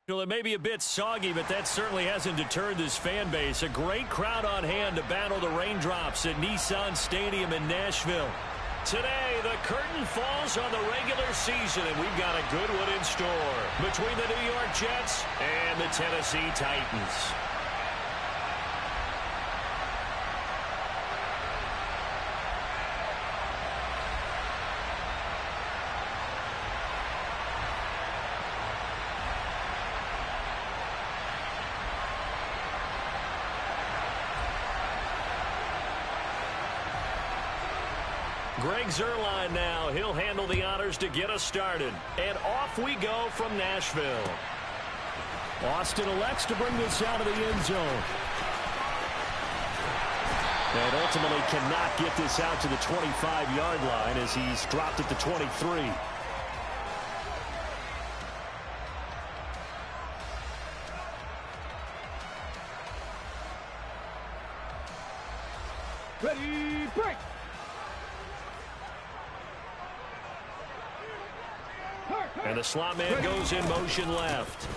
Well, it may be a bit soggy, but that certainly hasn't deterred this fan base. A great crowd on hand to battle the raindrops at Nissan Stadium in Nashville. Today, the curtain falls on the regular season, and we've got a good one in store between the New York Jets and the Tennessee Titans. Greg Zuerlein now. He'll handle the honors to get us started. And off we go from Nashville. Austin elects to bring this out of the end zone. And ultimately cannot get this out to the 25-yard line as he's dropped at the 23. Ready, break! And the slot man goes in motion left.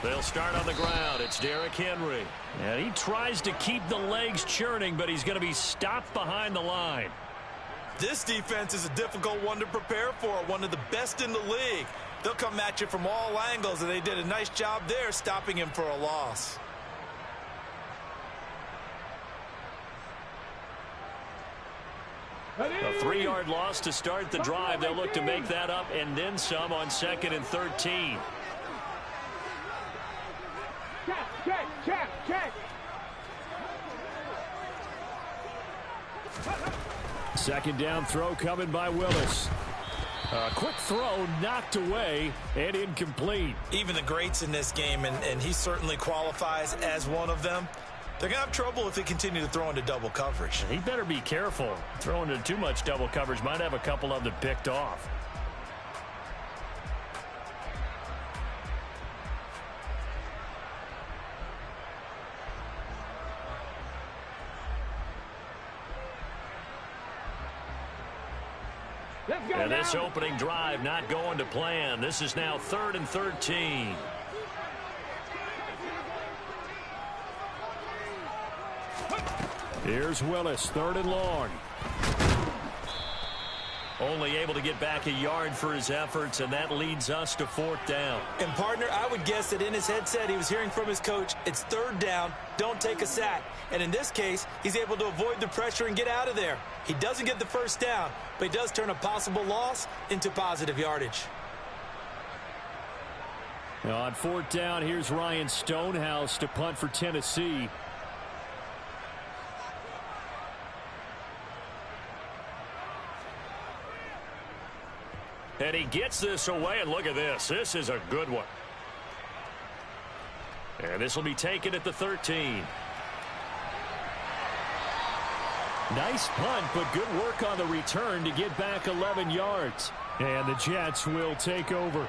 They'll start on the ground. It's Derrick Henry. And he tries to keep the legs churning, but he's going to be stopped behind the line. This defense is a difficult one to prepare for, one of the best in the league. They'll come at you from all angles, and they did a nice job there stopping him for a loss. A 3-yard loss to start the drive. They'll look to make that up and then some on 2nd and 13. Check. Second down throw coming by Willis. A quick throw knocked away and incomplete. Even the greats in this game, and he certainly qualifies as one of them, they're going to have trouble if they continue to throw into double coverage. He better be careful. Throwing into too much double coverage might have a couple of them picked off. And this opening drive not going to plan. This is now 3rd and 13. Here's Willis, 3rd and long. Only able to get back a yard for his efforts, and that leads us to 4th down. And, partner, I would guess that in his headset he was hearing from his coach, it's 3rd down, don't take a sack. And in this case, he's able to avoid the pressure and get out of there. He doesn't get the first down, but he does turn a possible loss into positive yardage. Now on 4th down, here's Ryan Stonehouse to punt for Tennessee. And he gets this away, and look at this. This is a good one. And this will be taken at the 13. Nice punt, but good work on the return to get back 11 yards. And the Jets will take over.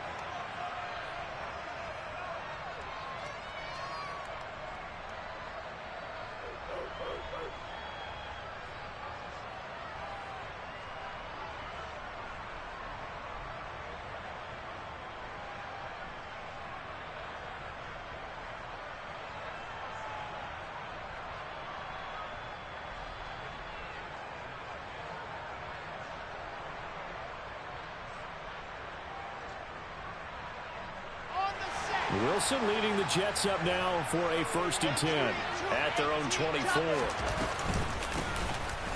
Wilson leading the Jets up now for a 1st and 10 at their own 24.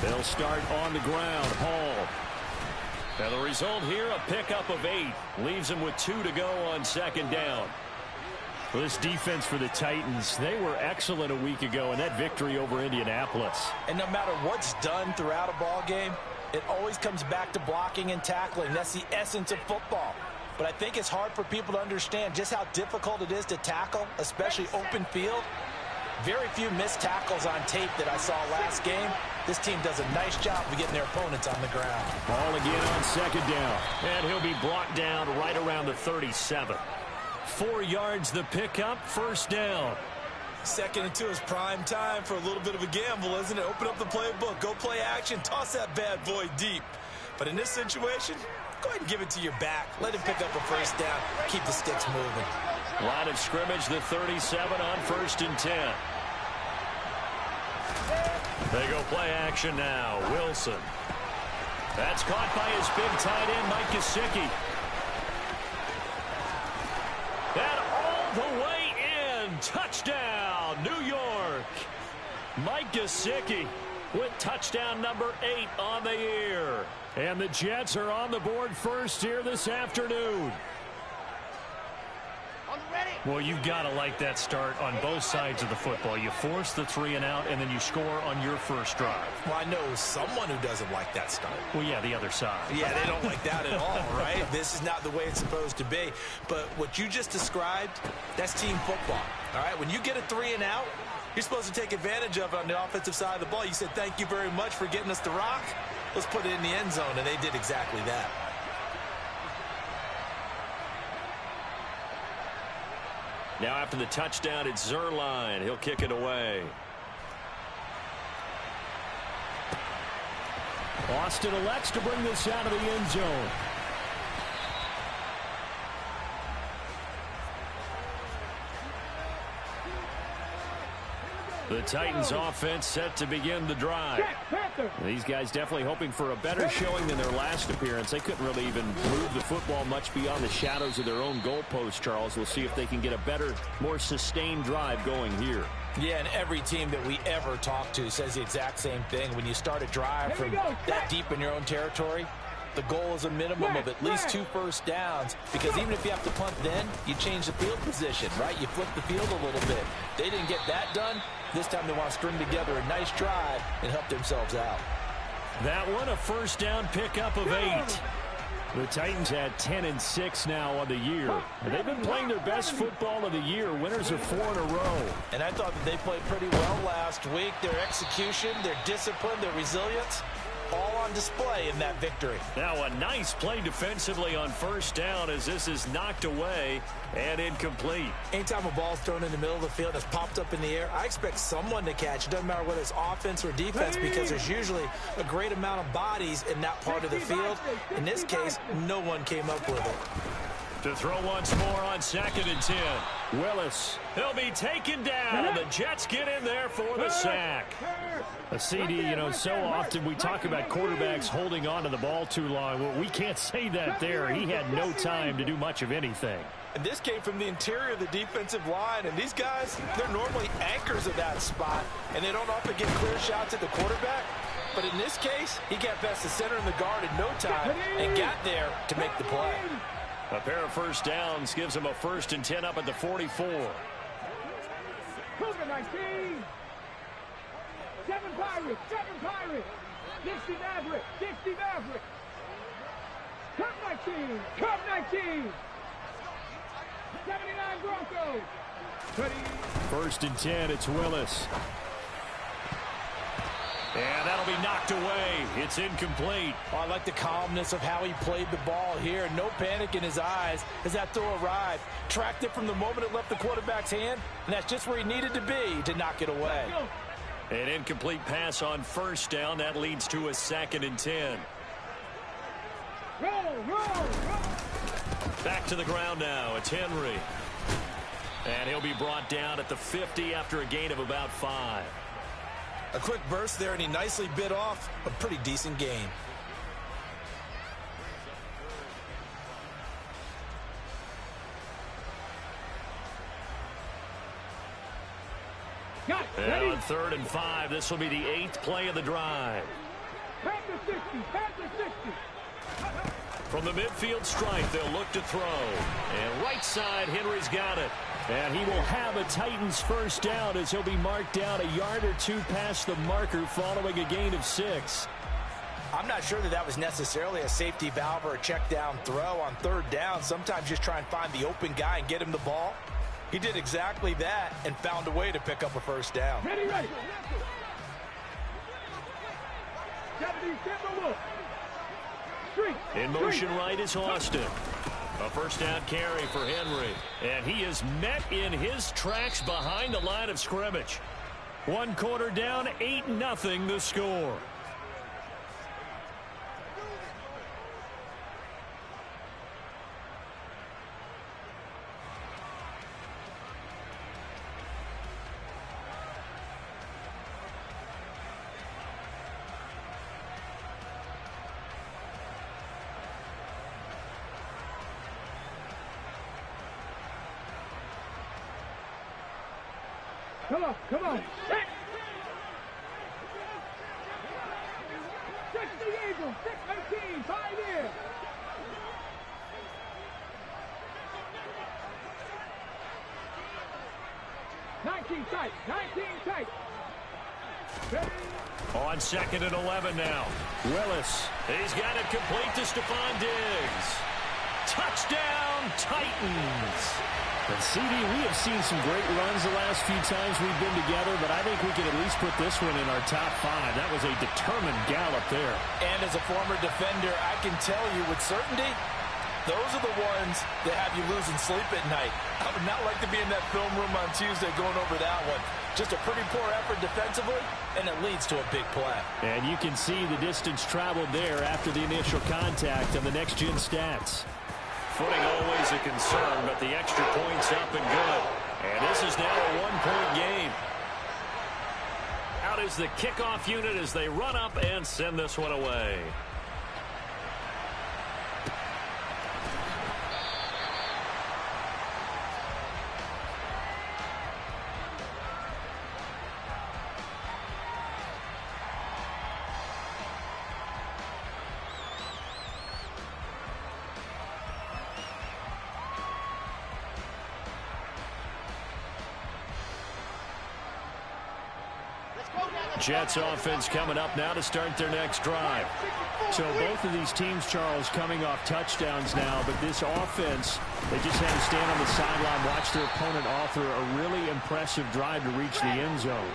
They'll start on the ground. Hall. Now the result here, a pickup of 8. Leaves them with 2 to go on 2nd down. Well, this defense for the Titans, they were excellent a week ago in that victory over Indianapolis. And no matter what's done throughout a ball game, it always comes back to blocking and tackling. That's the essence of football. But I think it's hard for people to understand just how difficult it is to tackle, especially open field. Very few missed tackles on tape that I saw last game. This team does a nice job of getting their opponents on the ground. Ball again on 2nd down. And he'll be brought down right around the 37. 4 yards the pickup, 1st down. 2nd and 2 is prime time for a little bit of a gamble, isn't it? Open up the playbook, go play action, toss that bad boy deep. But in this situation, go ahead and give it to your back. Let him pick up a 1st down. Keep the sticks moving. Line of scrimmage, the 37 on 1st and 10. They go play action now. Wilson. That's caught by his big tight end, Mike Gesicki. And all the way in. Touchdown, New York. Mike Gesicki with touchdown number 8 on the year. And the Jets are on the board first here this afternoon. Well, you've got to like that start on both sides of the football. You force the 3 and out, and then you score on your first drive. Well, I know someone who doesn't like that start. Well, yeah, the other side. Yeah, they don't like that at all, right? This is not the way it's supposed to be. But what you just described, that's team football, all right? When you get a 3 and out, you're supposed to take advantage of it on the offensive side of the ball. You said, thank you very much for getting us the rock. Let's put it in the end zone, and they did exactly that. Now after the touchdown, it's Zuerlein. He'll kick it away. Austin elects to bring this out of the end zone. The Titans offense set to begin the drive. These guys definitely hoping for a better showing than their last appearance. They couldn't really even move the football much beyond the shadows of their own goalpost, Charles. We'll see if they can get a better, more sustained drive going here. Yeah, and every team that we ever talk to says the exact same thing. When you start a drive from that deep in your own territory, the goal is a minimum of at least 2 first downs, because even if you have to punt then, you change the field position, right? You flip the field a little bit. They didn't get that done. This time they want to string together a nice drive and help themselves out. That one, a first down pickup of 8. The Titans had 10 and 6 now on the year. And they've been playing their best football of the year. Winners are 4 in a row. And I thought that they played pretty well last week. Their execution, their discipline, their resilience, all on display in that victory. Now a nice play defensively on first down as this is knocked away and incomplete. Anytime a ball's thrown in the middle of the field that's popped up in the air, I expect someone to catch. It doesn't matter whether it's offense or defense, because there's usually a great amount of bodies in that part of the field. In this case, no one came up with it. To throw once more on 2nd and 10. Willis. He'll be taken down. The Jets get in there for the sack. A CD, so often we talk about quarterbacks holding on to the ball too long. Well, we can't say that there. He had no time to do much of anything. And this came from the interior of the defensive line. And these guys, they're normally anchors of that spot, and they don't often get clear shots at the quarterback. But in this case, he got past the center and the guard in no time and got there to make the play. A pair of first downs gives him a 1st and 10 up at the 44. Cougar 19. 7 Pirates. 7 Pirates. 60 Maverick. 60 Maverick. Cup 19. Cup 19. 79 Broncos. 1st and 10. It's Willis. And that'll be knocked away. It's incomplete. Oh, I like the calmness of how he played the ball here. No panic in his eyes as that throw arrived. Tracked it from the moment it left the quarterback's hand, and that's just where he needed to be to knock it away. An incomplete pass on first down. That leads to a 2nd and 10. Roll. Back to the ground now. It's Henry. And he'll be brought down at the 50 after a gain of about 5. A quick burst there, and he nicely bit off a pretty decent gain. And on 3rd and 5, this will be the 8th play of the drive. Panther 60. Panther 60. From the midfield stripe, they'll look to throw. And right side, Henry's got it. And he will have a Titans first down as he'll be marked down a yard or 2 past the marker following a gain of 6. I'm not sure that was necessarily a safety valve or a check down throw on 3rd down. Sometimes just try and find the open guy and get him the ball. He did exactly that and found a way to pick up a first down. Ready. 70 Timberwolves. In motion right is Austin. A first down carry for Henry. And he is met in his tracks behind the line of scrimmage. 1 quarter down, 8-0 the score. Come on, come on. 60 Eagles, 6-18, 5 in. Tight, 19 tight. On 2nd and 11 now. Willis. He's got it complete to Stephon Diggs. Touchdown, Titans. And CD, we have seen some great runs the last few times we've been together, but I think we can at least put this one in our top 5. That was a determined gallop there. And as a former defender, I can tell you with certainty, those are the ones that have you losing sleep at night. I would not like to be in that film room on Tuesday going over that one. Just a pretty poor effort defensively, and it leads to a big play. And you can see the distance traveled there after the initial contact on the next-gen stats. Footing always a concern, but the extra point's up and good. And this is now a one-point game. Out is the kickoff unit as they run up and send this one away. Jets offense coming up now to start their next drive. So both of these teams, Charles, coming off touchdowns now, but this offense, they just had to stand on the sideline, watch their opponent author a really impressive drive to reach the end zone.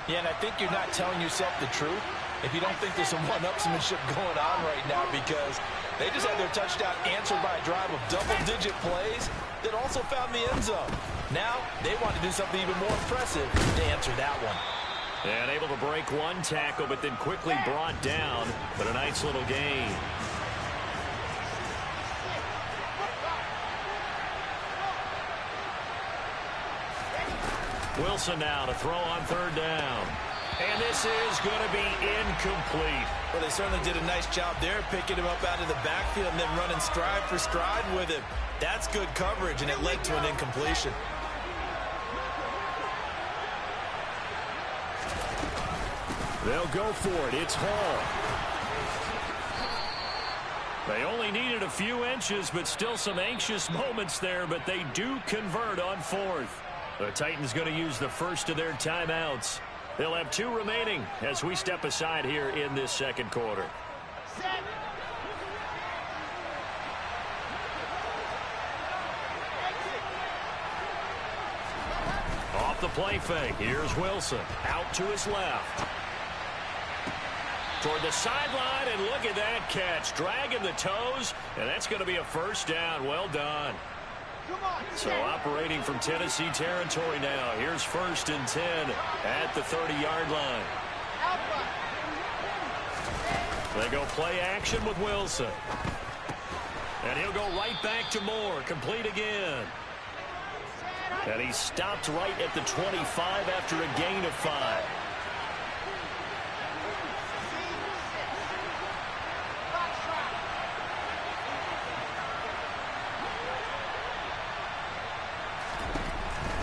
Yeah, and I think you're not telling yourself the truth if you don't think there's some one-upsmanship going on right now, because they just had their touchdown answered by a drive of double-digit plays that also found the end zone. Now they want to do something even more impressive to answer that one. And able to break one tackle, but then quickly brought down. But a nice little gain. Wilson now to throw on 3rd down. And this is going to be incomplete. Well, they certainly did a nice job there, picking him up out of the backfield and then running stride for stride with him. That's good coverage, and it led to an incompletion. They'll go for it. It's Hall. They only needed a few inches, but still some anxious moments there, but they do convert on 4th. The Titans going to use the first of their timeouts. They'll have 2 remaining as we step aside here in this 2nd quarter. Off the play fake. Here's Wilson. Out to his left. Toward the sideline, and look at that catch. Dragging the toes, and that's going to be a 1st down. Well done. So operating from Tennessee territory now. Here's 1st and 10 at the 30-yard line. They go play action with Wilson. And he'll go right back to Moore. Complete again. And he stopped right at the 25 after a gain of 5.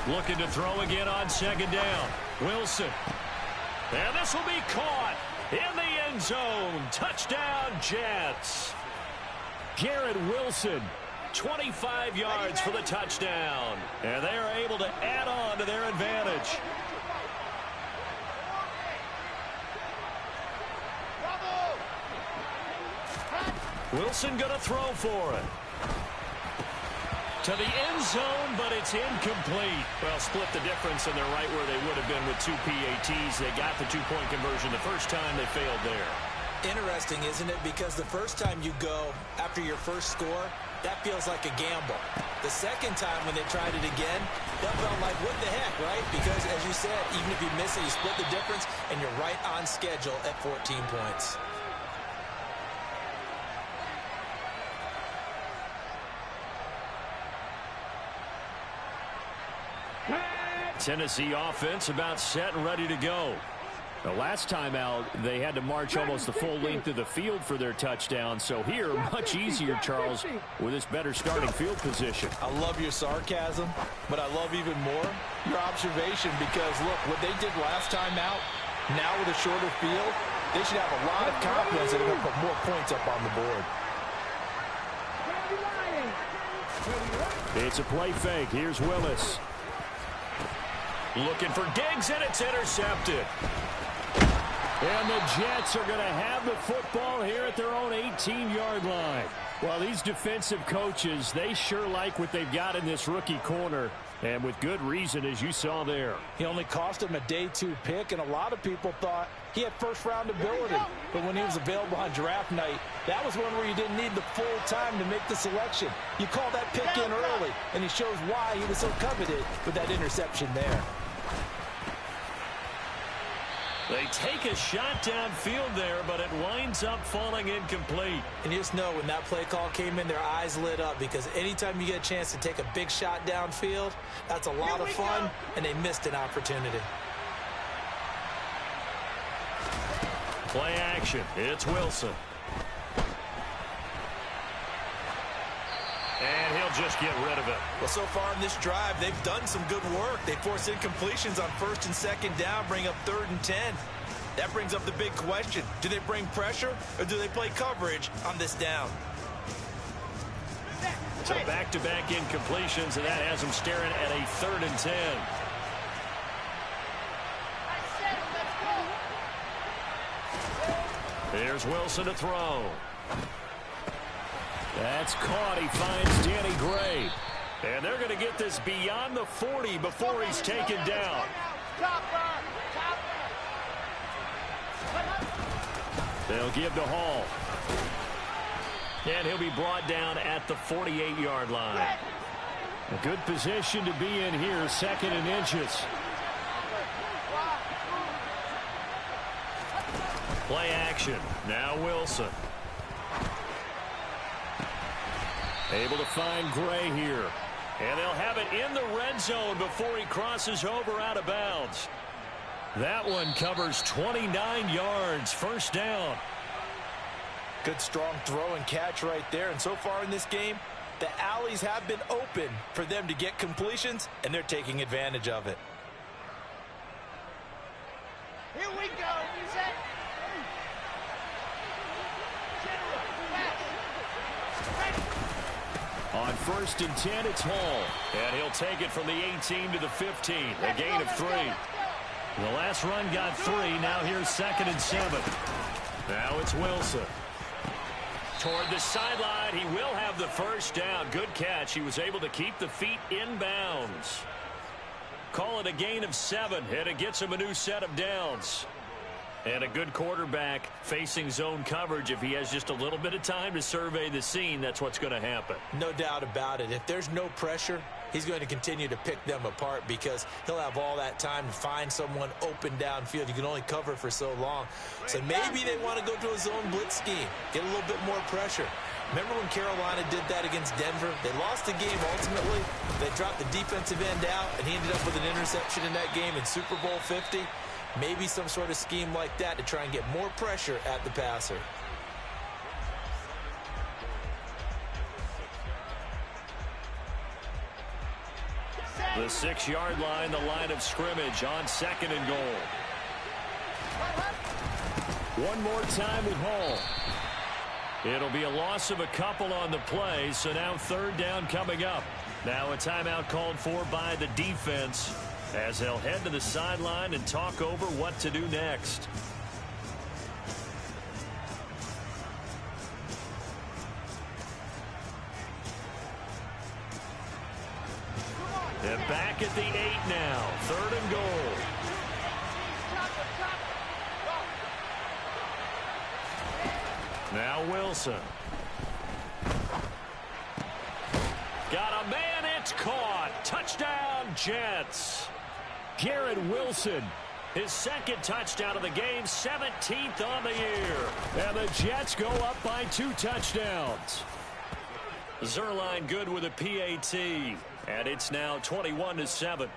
Looking to throw again on 2nd down. Wilson. And this will be caught in the end zone. Touchdown, Jets. Garrett Wilson, 25 yards for the touchdown. And they are able to add on to their advantage. Wilson going to throw for it. To the end zone, but it's incomplete. Well, split the difference, and they're right where they would have been with 2 PATs. They got the 2-point conversion the first time. They failed there. Interesting, isn't it? Because the first time you go after your first score, that feels like a gamble. The second time when they tried it again, that felt like, what the heck, right? Because, as you said, even if you miss it, you split the difference, and you're right on schedule at 14 points. Tennessee offense about set and ready to go. The last time out, they had to march almost the full length of the field for their touchdown. So here, much easier, Charles, with this better starting field position. I love your sarcasm, but I love even more your observation because, look, what they did last time out, now with a shorter field, they should have a lot of confidence that they're going to put more points up on the board. It's a play fake. Here's Willis. Looking for Diggs, and it's intercepted. And the Jets are going to have the football here at their own 18-yard line. Well, these defensive coaches, they sure like what they've got in this rookie corner, and with good reason, as you saw there. He only cost him a day 2 pick, and a lot of people thought he had first-round ability. But when he was available on draft night, that was one where you didn't need the full time to make the selection. You call that pick in early, and he shows why he was so coveted with that interception there. They take a shot downfield there, but it winds up falling incomplete. And you just know when that play call came in, their eyes lit up because anytime you get a chance to take a big shot downfield, that's a lot of fun, and they missed an opportunity. Play action. It's Wilson. And he'll just get rid of it. Well, so far in this drive, they've done some good work. They force incompletions on 1st and 2nd down, bring up 3rd and 10. That brings up the big question. Do they bring pressure or do they play coverage on this down? So back-to-back incompletions, and that has them staring at a 3rd and 10. Here's Wilson to throw. That's caught. He finds Danny Gray. And they're going to get this beyond the 40 before he's taken down. They'll give to Hall. And he'll be brought down at the 48-yard line. A good position to be in here, 2nd and inches. Play action. Now Wilson. Able to find Gray here. And they'll have it in the red zone before he crosses over out of bounds. That one covers 29 yards. 1st down. Good strong throw and catch right there. And so far in this game, the alleys have been open for them to get completions, and they're taking advantage of it. Here we go. Set. On 1st and 10, it's Hall. And he'll take it from the 18 to the 15. A gain of 3. The last run got 3. Now here's 2nd and 7. Now it's Wilson. Toward the sideline. He will have the 1st down. Good catch. He was able to keep the feet in bounds. Call it a gain of 7. And it gets him a new set of downs. And a good quarterback facing zone coverage. If he has just a little bit of time to survey the scene, that's what's going to happen. No doubt about it. If there's no pressure, he's going to continue to pick them apart because he'll have all that time to find someone open downfield. You can only cover for so long. So maybe they want to go to a zone blitz scheme, get a little bit more pressure. Remember when Carolina did that against Denver? They lost the game ultimately. They dropped the defensive end out, and he ended up with an interception in that game in Super Bowl 50. Maybe some sort of scheme like that to try and get more pressure at the passer. The 6-yard line, the line of scrimmage on 2nd and goal. One more time with Hall. It'll be a loss of a couple on the play, so now 3rd down coming up. Now a timeout called for by the defense as they'll head to the sideline and talk over what to do next. They're back at the 8 now. 3rd and goal. Now Wilson. Got a man, it's caught. Touchdown, Jets. Garrett Wilson. His 2nd touchdown of the game, 17th on the year. And the Jets go up by 2 touchdowns. Zuerlein good with a PAT. And it's now 21-7.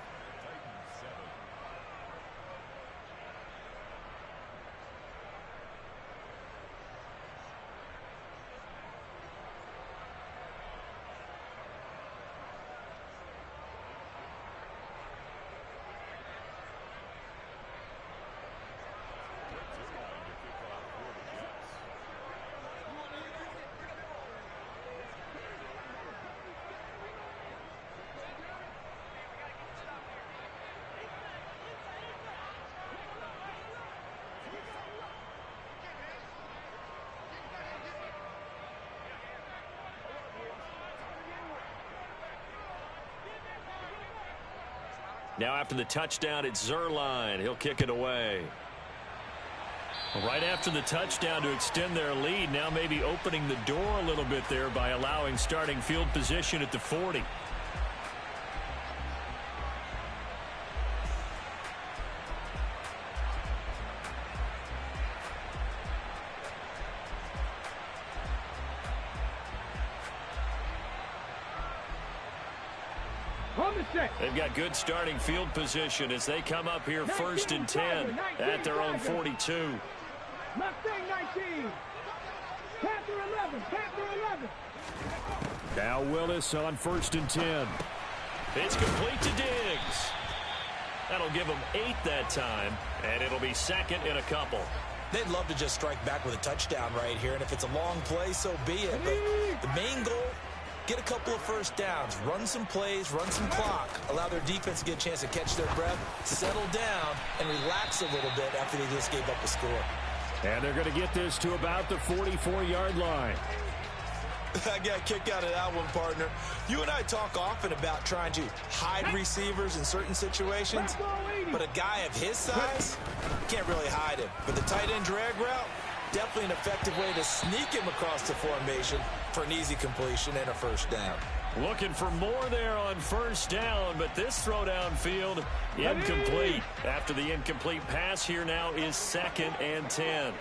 Now after the touchdown, it's Zuerlein. He'll kick it away. Right after the touchdown to extend their lead, now maybe opening the door a little bit there by allowing starting field position at the 40. They've got good starting field position as they come up here 1st and 10 at their own 42. Mustang 19. Panther 11. Panther 11. Now Willis on 1st and 10. It's complete to Diggs. That'll give them 8 that time, and it'll be 2nd and a couple. They'd love to just strike back with a touchdown right here, and if it's a long play, so be it. But the main goal, get a couple of first downs, run some plays, run some clock, allow their defense to get a chance to catch their breath, settle down, and relax a little bit after they just gave up a score. And they're going to get this to about the 44-yard line. I got a kick out of that one, partner. You and I talk often about trying to hide receivers in certain situations, but a guy of his size can't really hide him. But the tight end drag route, definitely an effective way to sneak him across the formation for an easy completion and a first down. Looking for more there on 1st down, but this throw downfield incomplete. After the incomplete pass, here now is 2nd and 10.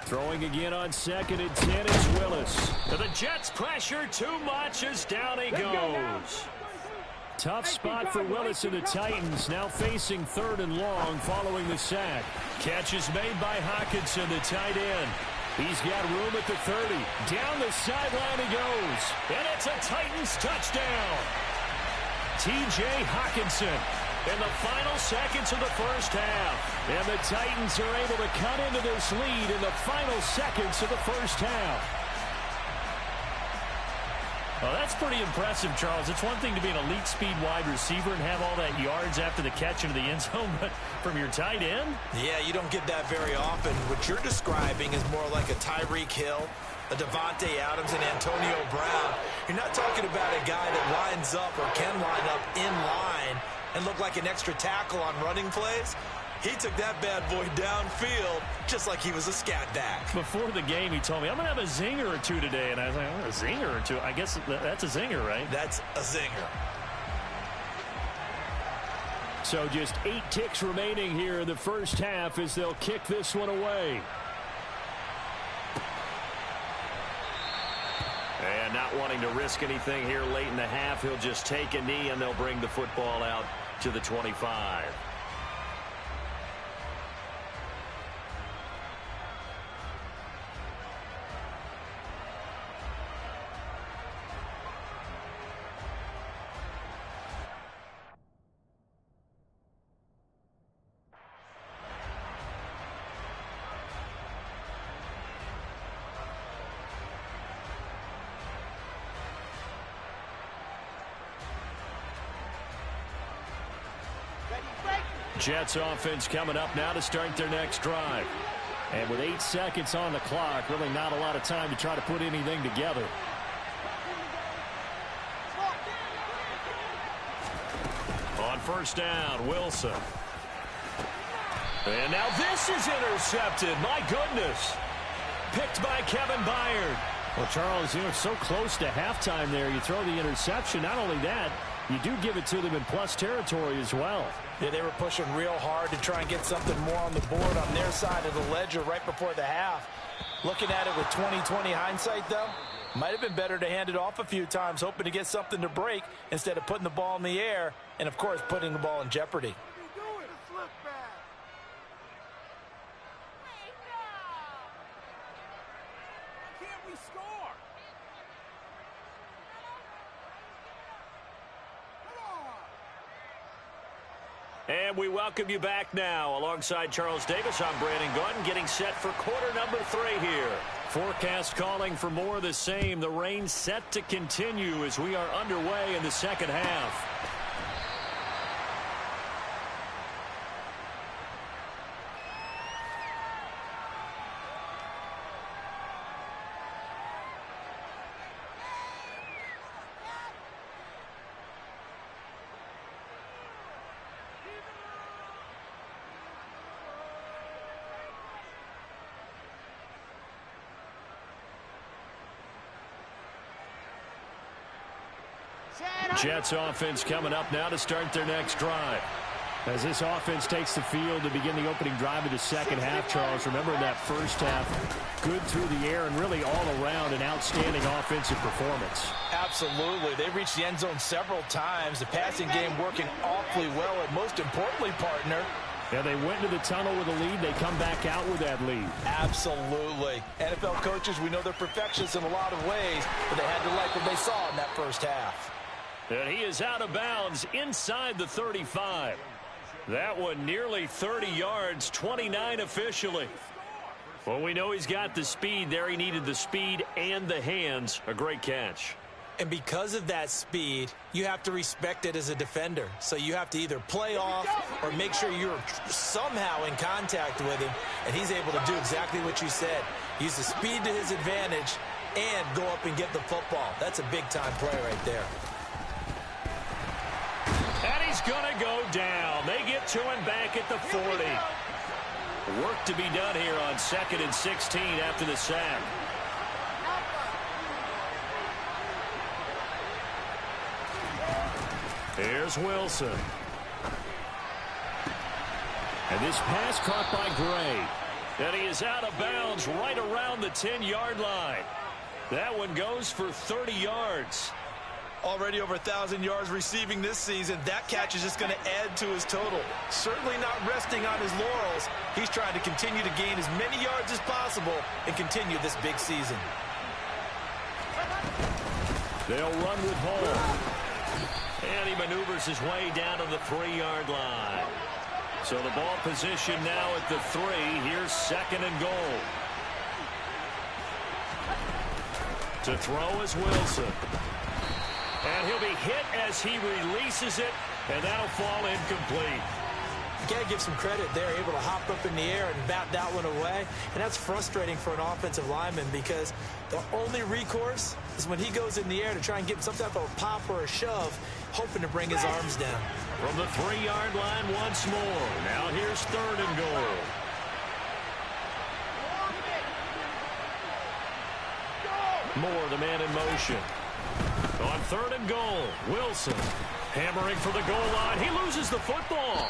Throwing again on 2nd and 10 is Willis. The Jets pressure too much as down he goes. Tough spot for Willis and the Titans, now facing 3rd and long following the sack. Catch is made by Hockenson, the tight end. He's got room at the 30. Down the sideline he goes. And it's a Titans touchdown. T.J. Hockenson in the final seconds of the 1st half. And the Titans are able to cut into this lead in the final seconds of the 1st half. Well, that's pretty impressive, Charles. It's one thing to be an elite speed wide receiver and have all that yards after the catch into the end zone, but from your tight end? Yeah, you don't get that very often. What you're describing is more like a Tyreek Hill, a Devontae Adams, and Antonio Brown. You're not talking about a guy that lines up or can line up in line and look like an extra tackle on running plays. He took that bad boy downfield just like he was a scat back. Before the game, he told me, I'm going to have a zinger or two today. And I was like, oh, a zinger or two? I guess that's a zinger, right? That's a zinger. So just 8 ticks remaining here in the 1st half as they'll kick this one away. And not wanting to risk anything here late in the half, he'll just take a knee and they'll bring the football out to the 25. Jets offense coming up now to start their next drive. And with 8 seconds on the clock, really not a lot of time to try to put anything together. On 1st down, Wilson. And now this is intercepted. My goodness. Picked by Kevin Byard. Well, Charles, you know, so close to halftime there. You throw the interception. Not only that, you do give it to them in plus territory as well. Yeah, they were pushing real hard to try and get something more on the board on their side of the ledger right before the half. Looking at it with 20/20 hindsight, though, might have been better to hand it off a few times, hoping to get something to break instead of putting the ball in the air and, of course, putting the ball in jeopardy. And we welcome you back now. Alongside Charles Davis, I'm Brandon Gaudin, getting set for quarter number 3 here. Forecast calling for more of the same. The rain set to continue as we are underway in the 2nd half. Jets offense coming up now to start their next drive. As this offense takes the field to begin the opening drive of the second half, Charles, remember that first half, good through the air and really all around an outstanding offensive performance. Absolutely. They reached the end zone several times. The passing game working awfully well, and most importantly, partner, yeah, they went to the tunnel with a lead. They come back out with that lead. Absolutely. NFL coaches, we know they're perfectionists in a lot of ways, but they had to like what they saw in that first half. And he is out of bounds inside the 35. That one nearly 30 yards, 29 officially. Well, we know he's got the speed there. He needed the speed and the hands. A great catch. And because of that speed, you have to respect it as a defender. So you have to either play off or make sure you're somehow in contact with him. And he's able to do exactly what you said. Use the speed to his advantage and go up and get the football. That's a big-time play right there. And he's going to go down. They get to him back at the 40. Work to be done here on 2nd and 16 after the sack. Here's Wilson. And this pass caught by Gray. And he is out of bounds right around the 10-yard line. That one goes for 30 yards. Already over 1,000 yards receiving this season. That catch is just going to add to his total. Certainly not resting on his laurels. He's trying to continue to gain as many yards as possible and continue this big season. They'll run with Hall. And he maneuvers his way down to the 3-yard line. So the ball position now at the 3. Here's 2nd and goal. To throw is Wilson. And he'll be hit as he releases it, and that'll fall incomplete. You got to give some credit there, able to hop up in the air and bat that one away. And that's frustrating for an offensive lineman because the only recourse is when he goes in the air to try and get some type of a pop or a shove, hoping to bring his arms down. From the 3-yard line once more. Now here's 3rd and goal. Moore, the man in motion. On 3rd and goal, Wilson hammering for the goal line. He loses the football.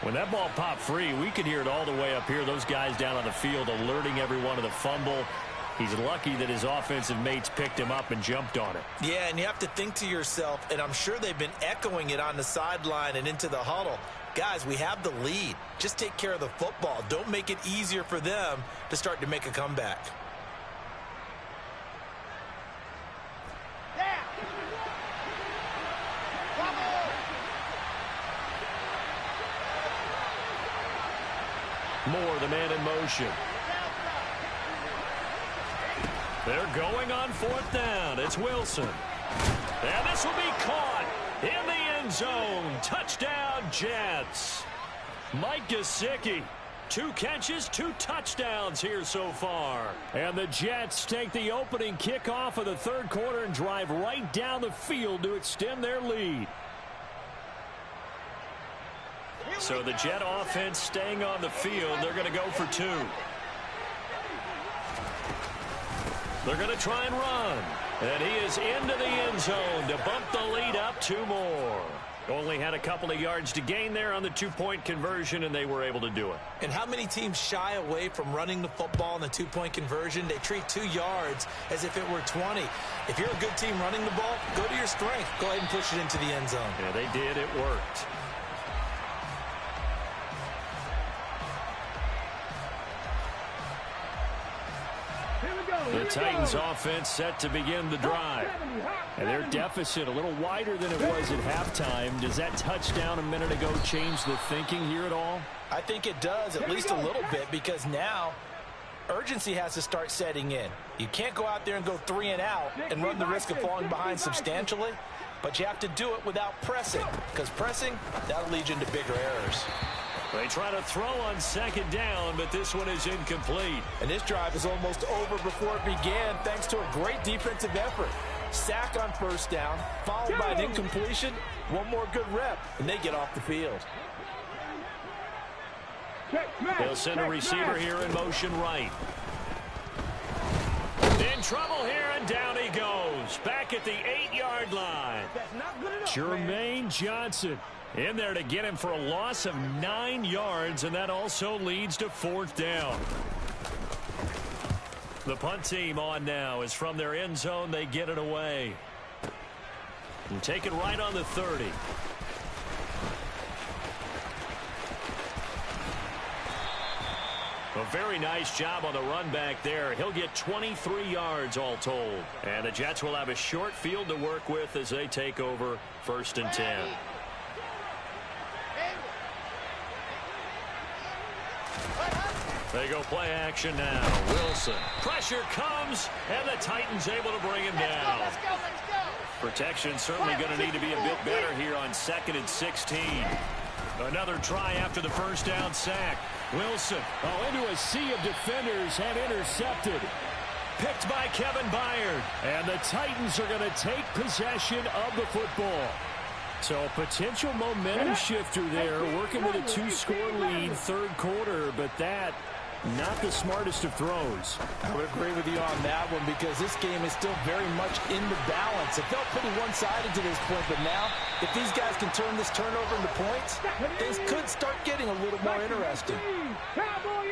When that ball popped free, we could hear it all the way up here. Those guys down on the field alerting everyone of the fumble. He's lucky that his offensive mates picked him up and jumped on it. Yeah, and you have to think to yourself, and I'm sure they've been echoing it on the sideline and into the huddle. Guys, we have the lead. Just take care of the football. Don't make it easier for them to start to make a comeback. Moore, the man in motion. They're going on 4th down. It's Wilson. And this will be caught in the end zone. Touchdown, Jets. Mike Gesicki. 2 catches, 2 touchdowns here so far. And the Jets take the opening kickoff of the 3rd quarter and drive right down the field to extend their lead. So the Jet offense staying on the field. They're going to go for 2. They're going to try and run. And he is into the end zone to bump the lead up 2 more. Only had a couple of yards to gain there on the 2-point conversion, and they were able to do it. And how many teams shy away from running the football in the 2-point conversion? They treat 2 yards as if it were 20. If you're a good team running the ball, go to your strength. Go ahead and push it into the end zone. Yeah, they did. It worked. The Titans offense set to begin the drive. And their deficit a little wider than it was at halftime. Does that touchdown a minute ago change the thinking here at all? I think it does, at least a little bit, because now urgency has to start setting in. You can't go out there and go 3 and out and run the risk of falling behind substantially, but you have to do it without pressing, because pressing, that'll lead you into bigger errors. They try to throw on 2nd down, but this one is incomplete. And this drive is almost over before it began, thanks to a great defensive effort. Sack on 1st down, followed by an incompletion. One more good rep, and they get off the field. They'll send a receiver here in motion right. In trouble here, and down he goes. Back at the 8-yard line. That's not good enough, Jermaine Johnson in there to get him for a loss of 9 yards, and that also leads to 4th down. The punt team on now is from their end zone. They get it away. And take it right on the 30. A very nice job on the run back there. He'll get 23 yards all told. And the Jets will have a short field to work with as they take over 1st and 10. They go play action now. Wilson. Pressure comes, and the Titans able to bring him down. Let's go, let's go. Protection certainly going to need to be a bit better here on 2nd and 16. Another try after the first down sack. Wilson into a sea of defenders and intercepted. Picked by Kevin Byard. And the Titans are going to take possession of the football. So a potential momentum shifter there, working with a 2-score lead, 3rd quarter, but that not the smartest of throws. I would agree with you on that one because this game is still very much in the balance. It felt pretty one-sided to this point, but now if these guys can turn this turnover into points, things could start getting a little more interesting. Cowboy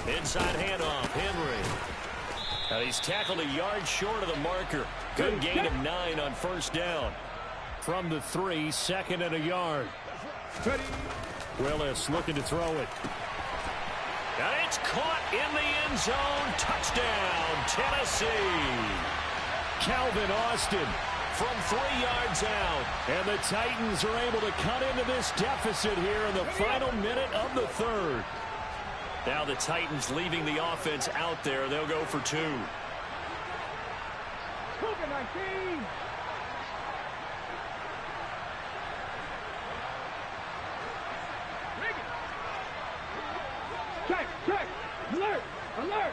80. Inside handoff, Henry. He's tackled a yard short of the marker. Good gain of 9 on 1st down. From the 3, 2nd and a yard. Willis looking to throw it. And it's caught in the end zone. Touchdown, Tennessee. Calvin Austin from 3 yards out. And the Titans are able to cut into this deficit here in the final minute of the 3rd. Now the Titans leaving the offense out there. They'll go for 2. Cougar 19. Check. Alert.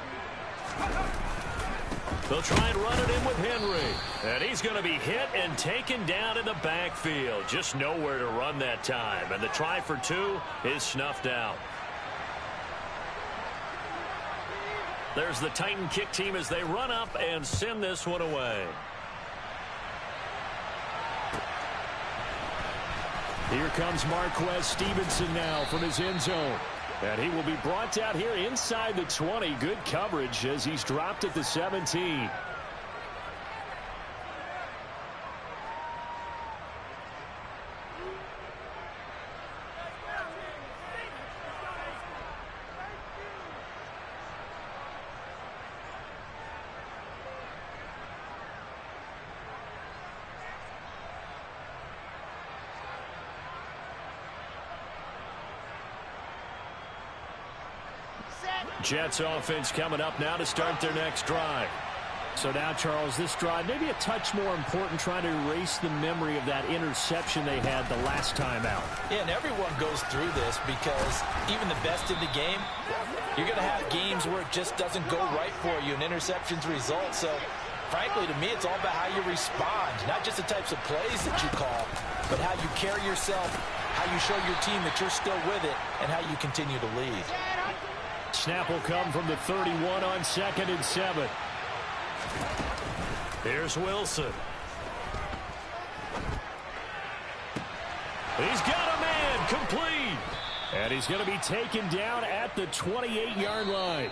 They'll try and run it in with Henry. And he's going to be hit and taken down in the backfield. Just nowhere to run that time. And the try for 2 is snuffed out. There's the Titan kick team as they run up and send this one away. Here comes Marquez Stevenson now from his end zone. And he will be brought down here inside the 20. Good coverage as he's dropped at the 17. Jets offense coming up now to start their next drive. So now, Charles, this drive maybe a touch more important, trying to erase the memory of that interception they had the last time out. Yeah, and everyone goes through this because even the best in the game, you're going to have games where it just doesn't go right for you and interceptions result. So, frankly, to me, it's all about how you respond, not just the types of plays that you call, but how you carry yourself, how you show your team that you're still with it, and how you continue to lead. Snap will come from the 31 on 2nd and 7. Here's Wilson. He's got a man complete. And he's going to be taken down at the 28-yard line.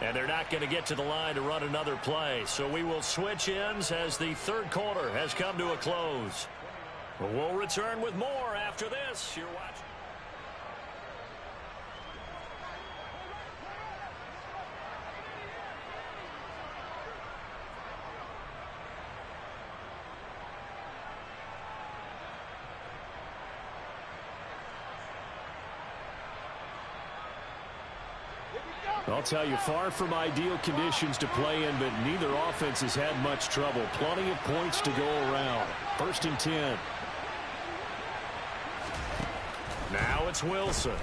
And they're not going to get to the line to run another play. So we will switch ends as the 3rd quarter has come to a close. We'll return with more after this. You're watching. I'll tell you, far from ideal conditions to play in, but neither offense has had much trouble. Plenty of points to go around. 1st and 10. Now it's Wilson.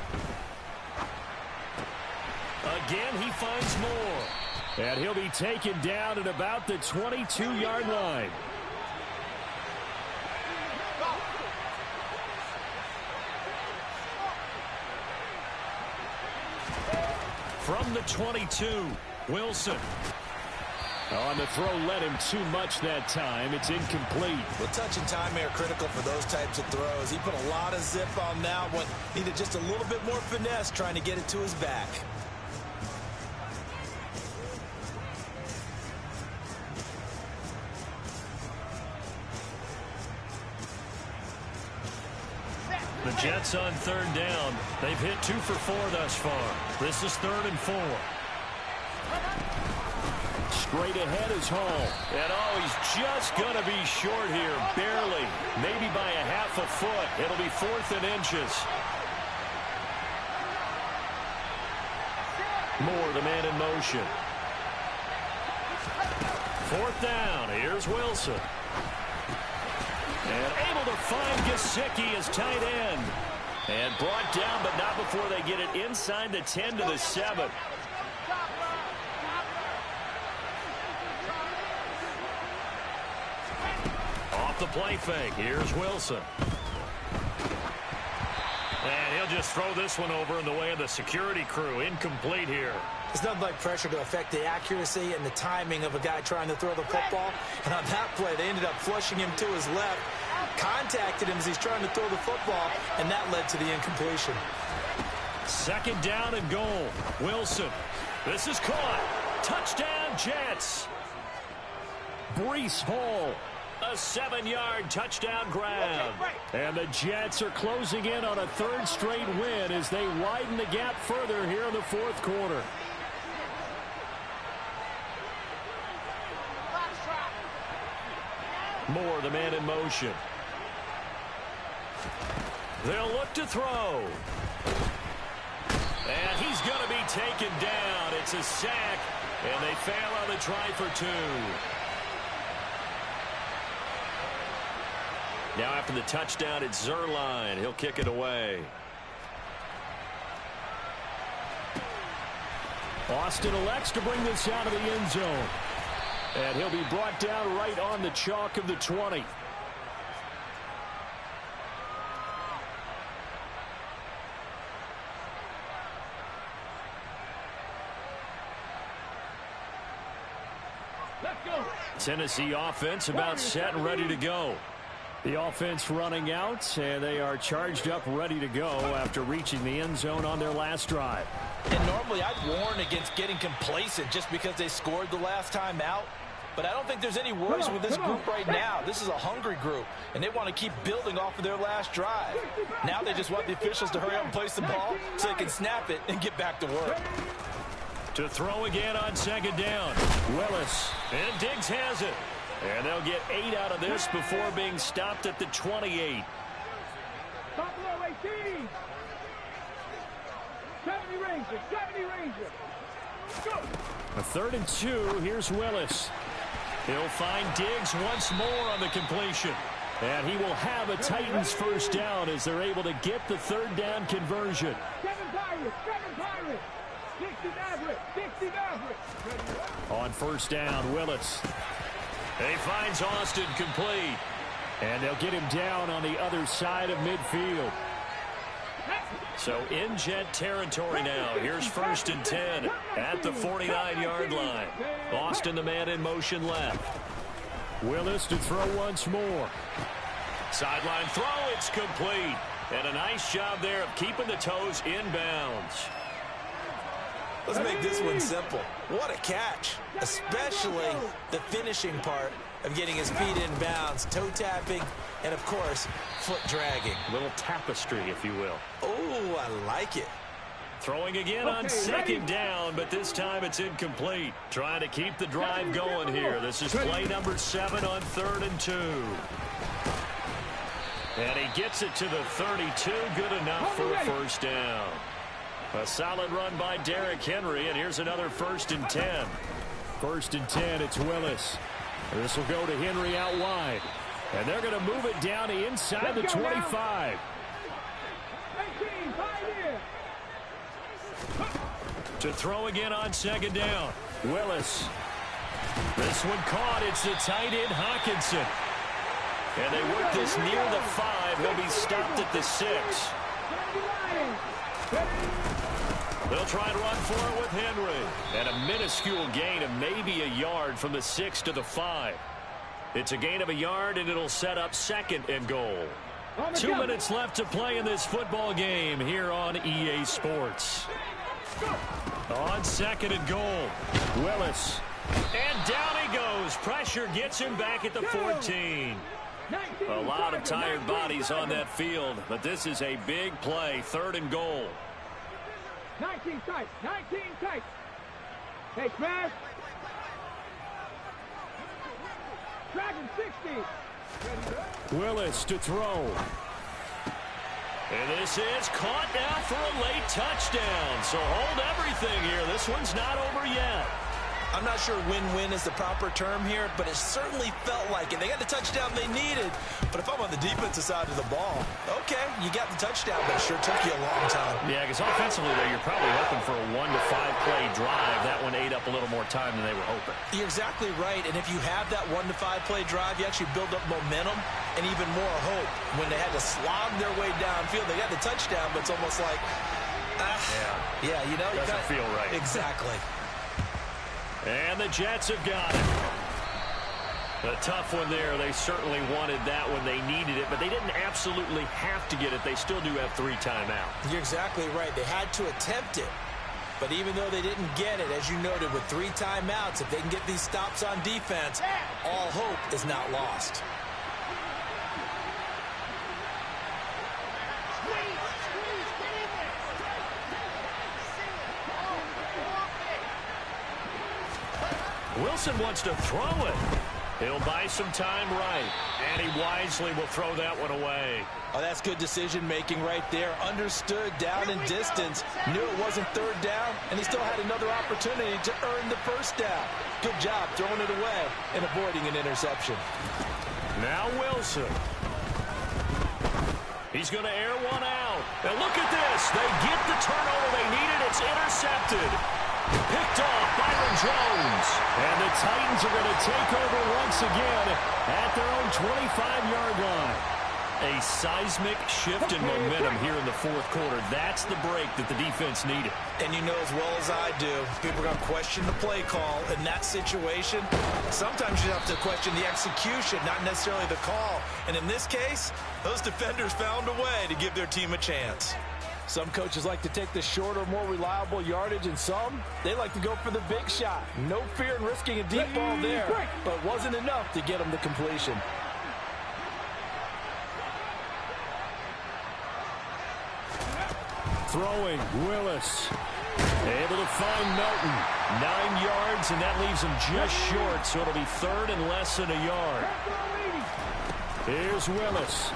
Again, he finds more. And he'll be taken down at about the 22-yard line. From the 22, Wilson. On the throw, led him too much that time. It's incomplete. Well, touch and timing are critical for those types of throws. He put a lot of zip on that one. Needed just a little bit more finesse trying to get it to his back. The Jets on third down. They've hit 2 for 4 thus far. This is 3rd and 4. Straight ahead is Hall. And he's just going to be short here. Barely. Maybe by a half a foot. It'll be 4th and inches. Moore, the man in motion. 4th down. Here's Wilson. And able to find Gesicki as tight end. And brought down, but not before they get it inside the 10 to the 7. Off the play fake. Here's Wilson. And he'll just throw this one over in the way of the security crew. Incomplete here. It's nothing like pressure to affect the accuracy and the timing of a guy trying to throw the football. And on that play, they ended up flushing him to his left. Contacted him as he's trying to throw the football, and that led to the incompletion. 2nd down and goal. Wilson. This is caught. Touchdown, Jets. Breece Hall. A 7-yard touchdown grab. And the Jets are closing in on a 3rd straight win as they widen the gap further here in the 4th quarter. Moore, the man in motion. They'll look to throw. And he's going to be taken down. It's a sack, and they fail on the try for 2. Now after the touchdown, it's Zuerlein. He'll kick it away. Austin elects to bring this out of the end zone. And he'll be brought down right on the chalk of the 20. Let's go. Tennessee offense about set and ready to go. The offense running out, and they are charged up, ready to go after reaching the end zone on their last drive. And normally I'd warn against getting complacent just because they scored the last time out. But I don't think there's any worries with this group right now. This is a hungry group, and they want to keep building off of their last drive. Now they just want the officials to hurry up and place the ball so they can snap it and get back to work. To throw again on 2nd down. Willis. And Diggs has it. And they'll get 8 out of this before being stopped at the 28. Top below 18. 70 Ranger. 70 Ranger. Go. A 3rd and 2. Here's Willis. He'll find Diggs once more on the completion. And he will have a Titans 1st down as they're able to get the 3rd down conversion. 7 Pirates. 7 Pirates. 60 Mavericks. 60 Mavericks. On 1st down, Willis. He finds Austin complete. And they'll get him down on the other side of midfield. So in Jet territory now. Here's 1st and 10 at the 49-yard line. Austin, the man in motion left. Willis to throw once more. Sideline throw, it's complete. And a nice job there of keeping the toes inbounds. Let's make this one simple. What a catch, especially the finishing part of getting his feet in bounds, toe tapping, and of course, foot dragging. A little tapestry, if you will. Oh, I like it. Throwing again on 2nd down, but this time it's incomplete. Trying to keep the drive going here. This is play number 7 on 3rd and 2. And he gets it to the 32. Good enough for a 1st down. A solid run by Derrick Henry, and here's another 1st and 10. 1st and 10, it's Willis. This will go to Henry out wide. And they're going to move it down to inside the 25. 18, 5 here. To throw again on 2nd down. Willis. This one caught. It's the tight end, Hockenson. And they work this near the 5. He'll be stopped at the 6. They'll try and run for it with Henry. And a minuscule gain of maybe a yard from the 6 to the 5. It's a gain of a yard, and it'll set up 2nd and goal. 2 minutes left to play in this football game here on EA Sports. On 2nd and goal, Willis. And down he goes. Pressure gets him back at the 14. A lot of tired bodies on that field, but this is a big play. 3rd and goal. 19 tight. 19 tight. Hey, smash. Dragon 60. Willis to throw. And this is caught now for a late touchdown. So hold everything here. This one's not over yet. I'm not sure win-win is the proper term here, but it certainly felt like it. They got the touchdown they needed, but if I'm on the defensive side of the ball, okay, you got the touchdown, but it sure took you a long time. Yeah, because offensively, though, you're probably hoping for a 1 to 5 play drive. That one ate up a little more time than they were hoping. You're exactly right, and if you have that 1 to 5 play drive, you actually build up momentum and even more hope. When they had to slog their way downfield, they got the touchdown, but it's almost like, yeah, you know. Doesn't feel right. Exactly. And the Jets have got it. A tough one there. They certainly wanted that when they needed it, but they didn't absolutely have to get it. They still do have 3 timeouts. You're exactly right. They had to attempt it. But even though they didn't get it, as you noted, with 3 timeouts, if they can get these stops on defense, all hope is not lost. Wilson wants to throw it. He'll buy some time right. And he wisely will throw that one away. Oh, that's good decision-making right there. Understood down in distance. Knew it wasn't 3rd down, and he still had another opportunity to earn the 1st down. Good job throwing it away and avoiding an interception. Now Wilson. He's going to air one out. And look at this. They get the turnover they needed. It's intercepted. Picked off Byron Jones. And the Titans are going to take over once again at their own 25-yard line. A seismic shift in momentum here in the 4th quarter. That's the break that the defense needed. And you know as well as I do, people are going to question the play call in that situation. Sometimes you have to question the execution, not necessarily the call. And in this case, those defenders found a way to give their team a chance. Some coaches like to take the shorter, more reliable yardage, and some, they like to go for the big shot. No fear in risking a deep ball there, but it wasn't enough to get them the completion. Throwing, Willis. Able to find Melton. 9 yards, and that leaves him just short, so it'll be 3rd and less than a yard. Here's Willis.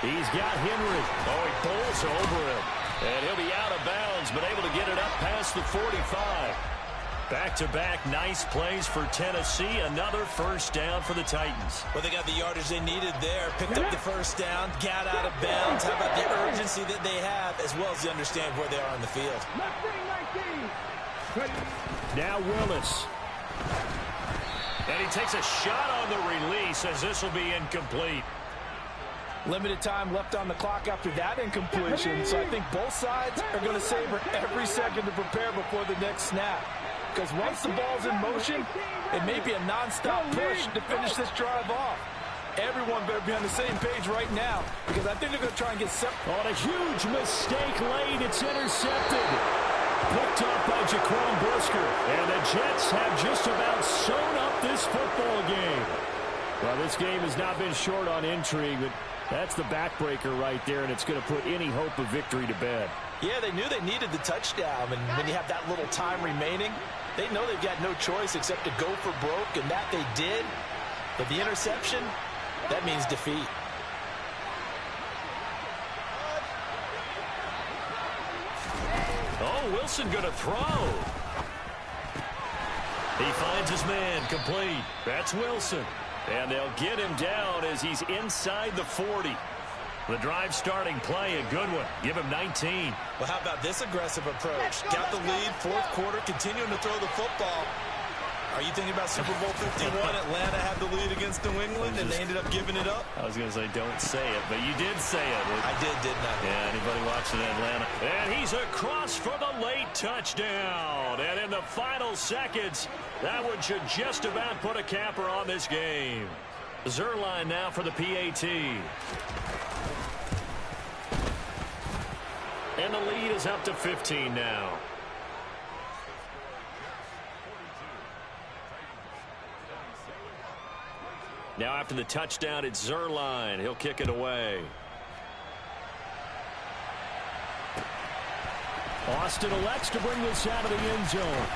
He's got Henry. Oh, he pulls over him. And he'll be out of bounds, but able to get it up past the 45. Back-to-back nice plays for Tennessee. Another 1st down for the Titans. Well, they got the yardage they needed there. Picked up the 1st down, got out of bounds. How about the urgency that they have, as well as they understand where they are on the field. Now Willis. And he takes a shot on the release, as this will be incomplete. Limited time left on the clock after that incompletion, so I think both sides are going to savor every second to prepare before the next snap. Because once the ball's in motion, it may be a nonstop push to finish this drive off. Everyone better be on the same page right now, because I think they're going to try and get separate. On a huge mistake late, it's intercepted. Picked up by Jaquan Brisker. And the Jets have just about sewn up this football game. Well, this game has not been short on intrigue, but that's the backbreaker right there, and it's going to put any hope of victory to bed. Yeah, they knew they needed the touchdown, and when you have that little time remaining, they know they've got no choice except to go for broke, and that they did. But the interception, that means defeat. Oh, Wilson going to throw. He finds his man, complete. That's Wilson. And they'll get him down as he's inside the 40. The drive starting play, a good one. Give him 19. Well, how about this aggressive approach? Got the lead, 4th quarter, continuing to throw the football. Are you thinking about Super Bowl 51? Atlanta had the lead against New England, and they ended up giving it up? I was going to say don't say it, but you did say it. I did, didn't I? Yeah, anybody watching Atlanta? And he's across for the late touchdown. And in the final seconds, that one should just about put a capper on this game. Zuerlein now for the PAT. And the lead is up to 15 now. Now after the touchdown, it's Zuerlein. He'll kick it away. Austin elects to bring this out of the end zone.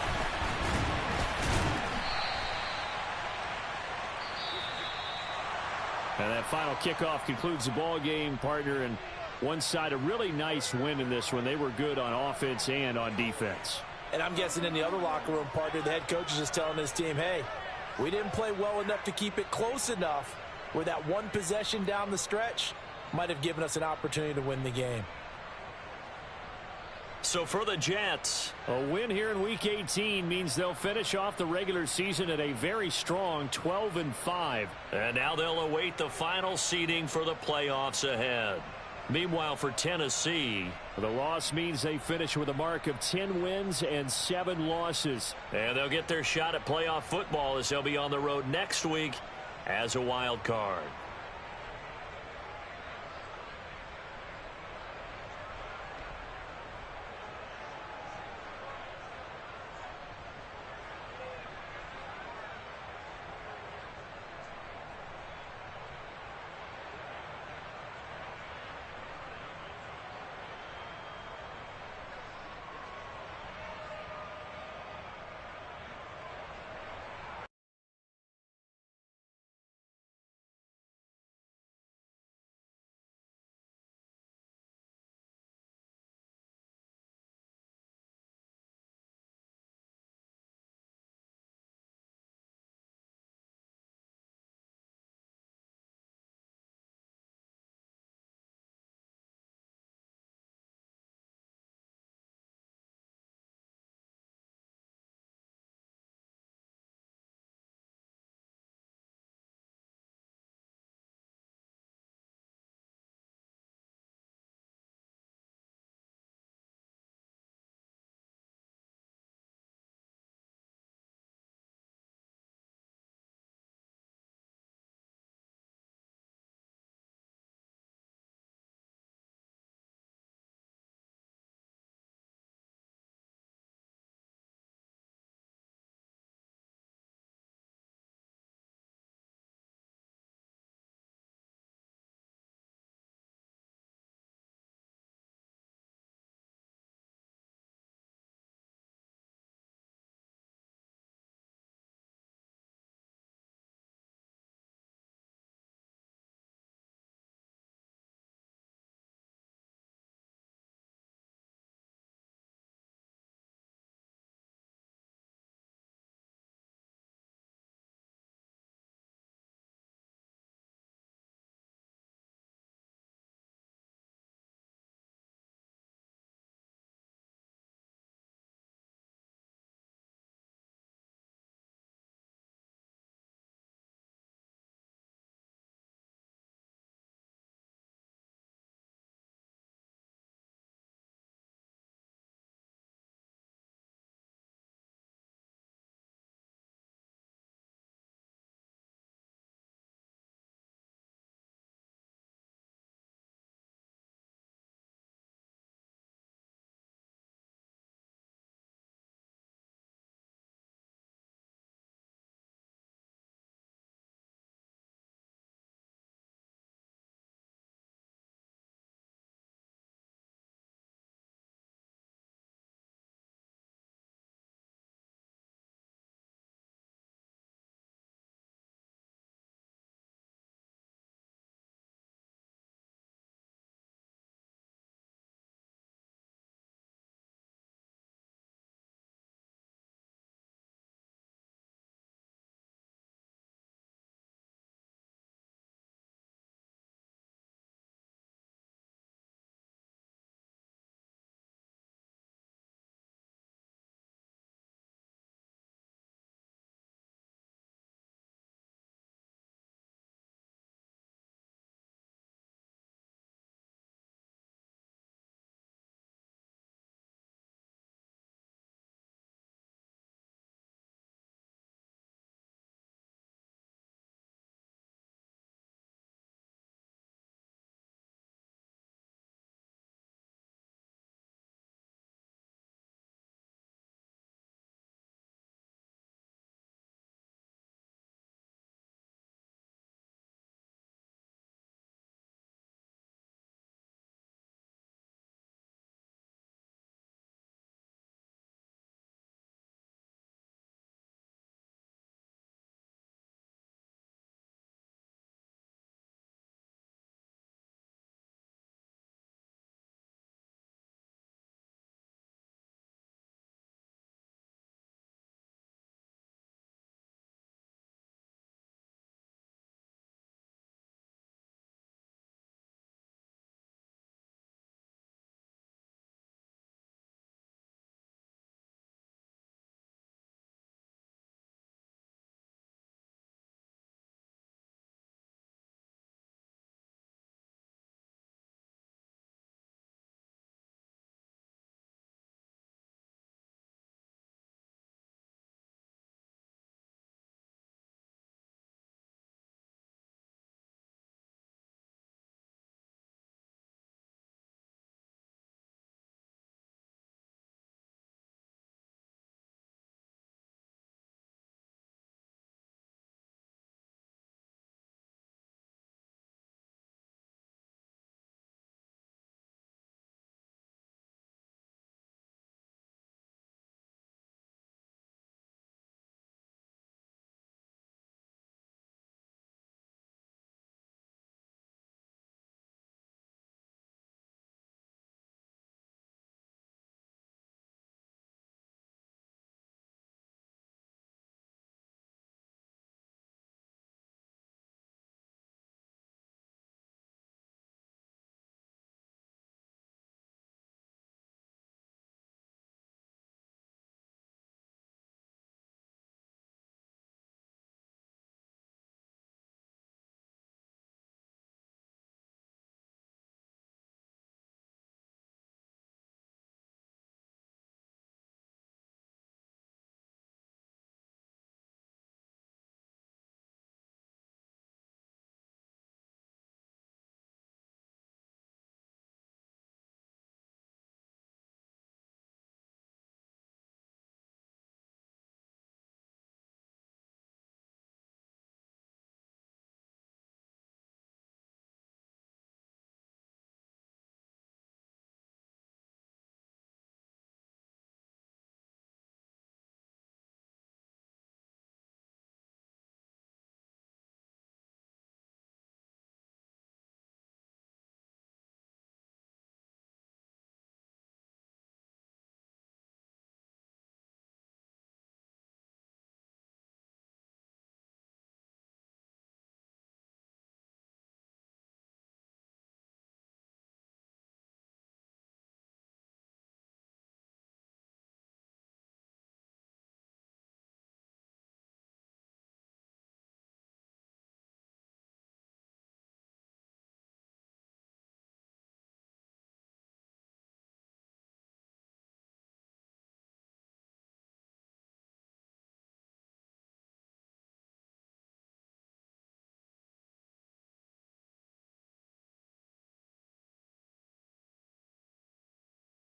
And that final kickoff concludes the ball game, partner. And one side, a really nice win in this one. They were good on offense and on defense. And I'm guessing in the other locker room, partner, the head coach is just telling his team, hey, we didn't play well enough to keep it close enough where that one possession down the stretch might have given us an opportunity to win the game. So for the Jets, a win here in Week 18 means they'll finish off the regular season at a very strong 12-5. And now they'll await the final seeding for the playoffs ahead. Meanwhile, for Tennessee, the loss means they finish with a mark of 10 wins and 7 losses. And they'll get their shot at playoff football as they'll be on the road next week as a wild card.